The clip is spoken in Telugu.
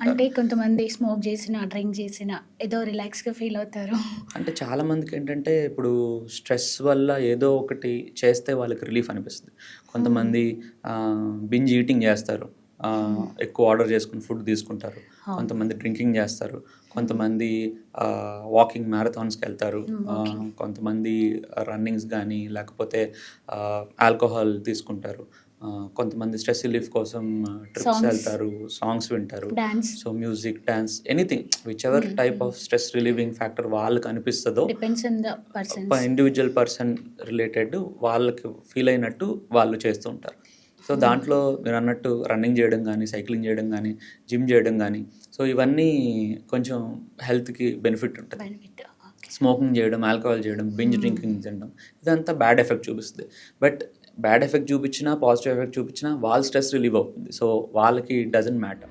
అంటే కొంతమంది స్మోక్ చేసినా, డ్రింక్ చేసినా ఏదో రిలాక్స్‌గా ఫీల్ అవుతారు. అంటే చాలామందికేంటంటే, ఇప్పుడు స్ట్రెస్ వల్ల ఏదో ఒకటి చేస్తే వాళ్ళకి రిలీఫ్ అనిపిస్తది. హ్మ్. కొంతమంది బింజ్ ఈటింగ్ జేస్తారు. హ్మ్. ఎక్కువ ఆర్డర్ చేసుకొని ఫుడ్ తీసుకుంటారు. అవును. కొంతమంది డ్రింకింగ్ జేస్తారు. హ్మ్. కొంతమంది వాకింగ్ మ్యారథాన్స్‌కెళ్తారు. వాకింగ్. కొంతమంది రన్నింగ్స్ గానీ, లేకపోతే ఆల్కహాల్ తీసుకుంటారు. కొంతమంది స్ట్రెస్ రిలీఫ్ కోసం ట్రిప్స్ సాంగ్స్, ఎళ్తారు, సాంగ్స్ వింటారు. Dance. So, music, dance anything which ever hmm. Type hmm. Of stress relieving factor వాళ్ళకి అనిపిస్తదో, depends on the persons. Individual person related వాళ్ళకి ఫీల్ అయినట్టు వాళ్ళు చేస్తూ ఉంటారు. సో, హ్మ్. దాంట్లో మీరన్నట్టు రన్నింగ్ జేయడం గానీ, సైక్లింగ్ జేయడం గానీ, జిమ్ జేయడం గానీ, సో, ఇవన్నీ కొంచెం హెల్త్‌కి బెనిఫిట్ ఉంటది. బెనిఫిట్. ఓకే. స్మోకింగ్ జేయడం, ఆల్కహాల్ జేయడం, బింజ్ హ్మ్. డ్రింకింగ్ తినడం ఇదంతా బ్యాడ్ ఎఫెక్ట్ చూపిస్తది. బట్ బ్యాడ్ ఎఫెక్ట్ చూపిచ్చినా, పాజిటివ్ ఎఫెక్ట్ చూపిచ్చినా వాళ్ళ స్ట్రెస్ రిలీవ్ అవుతుంది. సో, వాళ్ళకి ఇట్ డజంట్ మ్యాటర్.